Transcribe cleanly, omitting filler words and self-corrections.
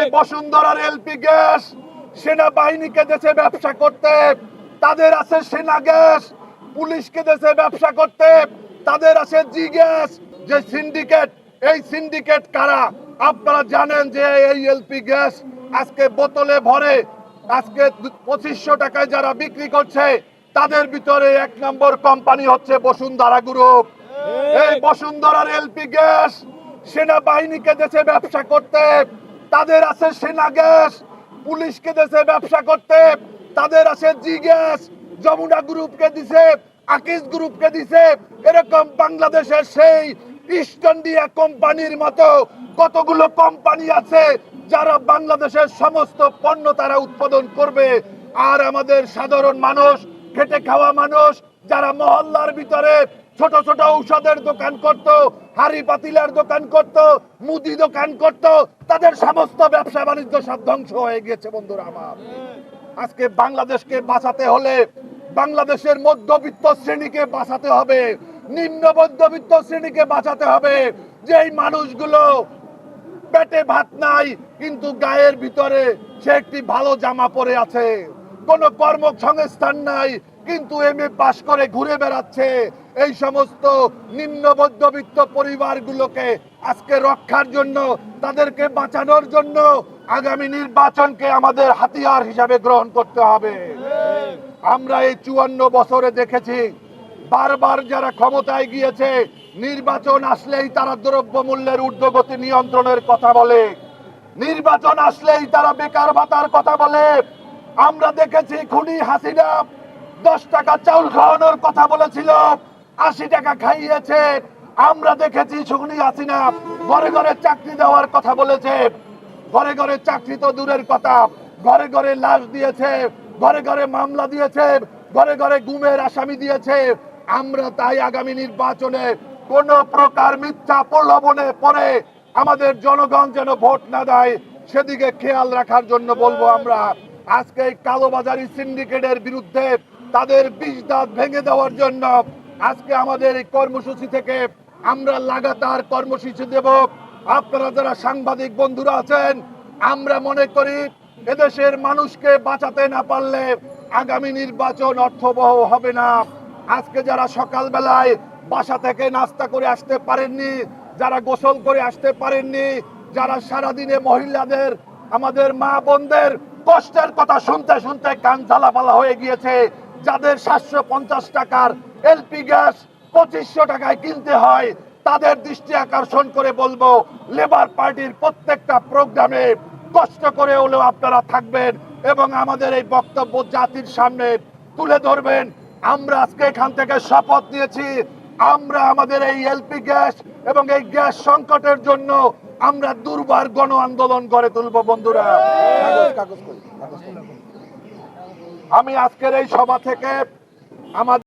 এই বসুন্ধরার LP gas সেনাবাহিনীকে দেশে ব্যবসা করতে, তাদের আছে সেনা গ্যাস। পুলিশকে দেশে ব্যবসা করতে, তাদের আছে জি গ্যাস। যে সিন্ডিকেট, এই সিন্ডিকেট কারা আপনারা জানেন? যে এই এলপি গ্যাস আজকে বোতলে ভরে আজকে 2500 টাকায় যারা বিক্রি করছে, তাদের ভিতরে 1 নম্বর কোম্পানি হচ্ছে বসুন্ধরা গ্রুপ। এই বসুন্ধরার এলপি গ্যাস সেনাবাহিনীকে দেশে ব্যবসা করতে, তাদের আছে সেনা গ্যাস। পুলিশকে দেশে ব্যবসা করতে, তাদের আছে জি গ্যাস। যমুনা গ্রুপকে দিছে, আকিজ গ্রুপকে দিছে। এরকম বাংলাদেশের সেই ইস্ট ইন্ডিয়া কোম্পানির মতো কতগুলো কোম্পানি আছে যারা বাংলাদেশের সমস্ত পণ্য তারা উৎপাদন করবে। আর আমাদের সাধারণ মানুষ, খেটে খাওয়া মানুষ যারা মহল্লার ভিতরে ছোট ছোট ঔষধের দোকান করত, হাড়ি পাতিলার দোকান করত, মুদি দোকান করত, তাদের সমস্ত ব্যবসা বাণিজ্য সব ধ্বংস হয়ে গেছে। বন্ধুরা আমার, আজকে বাংলাদেশকে বাঁচাতে হলে বাংলাদেশের মধ্যবিত্ত শ্রেণীকে বাঁচাতে হবে, নিম্ন মধ্যবিত্ত শ্রেণীকে বাঁচাতে হবে। যেই মানুষগুলো পেটে ভাত নাই কিন্তু গায়ের ভিতরে সে একটি ভালো জামা পরে আছে, কোনো কর্মসংস্থান নাই কিন্তু এমএ পাস করে ঘুরে বেড়াচ্ছে, এই সমস্ত নিম্ন মধ্যবিত্ত পরিবারগুলোকে আজকে রক্ষার জন্য, তাদেরকে বাঁচানোর জন্য আগামী নির্বাচনকে আমাদের হাতিয়ার হিসাবে গ্রহণ করতে হবে। আমরা এই 54 বছরে দেখেছি বারবার যারা ক্ষমতায় গিয়েছে, নির্বাচন আসলেই তারা দ্রব্যমূল্যের ঊর্ধ্বগতি নিয়ন্ত্রণের কথা বলে, নির্বাচন আসলেই তারা বেকার ভাতার কথা বলে। আমরা দেখেছি খুনি হাসিনা 10 টাকা চাউল খাওয়ানোর কথা বলেছিল, 80 টাকা খাইয়েছে। আমরা দেখেছি খুনি হাসিনা ঘরে ঘরে চাকরি দেওয়ার কথা বলেছে, ঘরে ঘরে চাকরি তো দূরের কথা, ঘরে ঘরে লাশ দিয়েছে, ঘরে ঘরে মামলা দিয়েছে, ঘরে ঘরে গুমের আসামি দিয়েছে। আমরা তাই আগামী নির্বাচনে কোন প্রকার মিথ্যা প্রলোভনে পড়ে আমাদের জনগণ যেন ভোট না দেয়, সেদিকে খেয়াল রাখার জন্য বলবো। আমরা আজকে এই কালোবাজারি সিন্ডিকেটের বিরুদ্ধে তাদের বিষ দাঁত ভেঙে দেওয়ার জন্য আজকে আমাদের এই কর্মসূচি থেকে আমরা লাগাতার কর্মসূচি দেব। আপনারা যারা সাংবাদিক বন্ধুরা আছেন, আমরা মনে করি এদেশের মানুষকে বাঁচাতে না পারলে আগামী নির্বাচন অর্থবহ হবে না। আজকে যারা সকালবেলায় বাসা থেকে নাস্তা করে আসতে পারেননি, যারা গোসল করে আসতে পারেননি, যারা সারাদিনে মহিলাদের, আমাদের মা বোনদের কষ্টের কথা শুনতে শুনতে কান ঝালাপালা হয়ে গিয়েছে, যাদের 750 টাকার এলপি গ্যাস 2500 টাকায় কিনতে হয়, তাদের দৃষ্টি আকর্ষণ করে বলবো লেবার পার্টির প্রত্যেকটা প্রোগ্রামে কষ্ট করে হলেও আপনারা থাকবেন এবং আমাদের এই বক্তব্য জাতির সামনে তুলে ধরবেন। আমরা আজকে এখান থেকে শপথ নিয়েছি, আমরা আমাদের এই এলপি গ্যাস এবং এই গ্যাস সংকটের জন্য আমরা দুর্বার গণ আন্দোলন গড়ে তুলবো। বন্ধুরা, আমি আজকের এই সভা থেকে আমাদের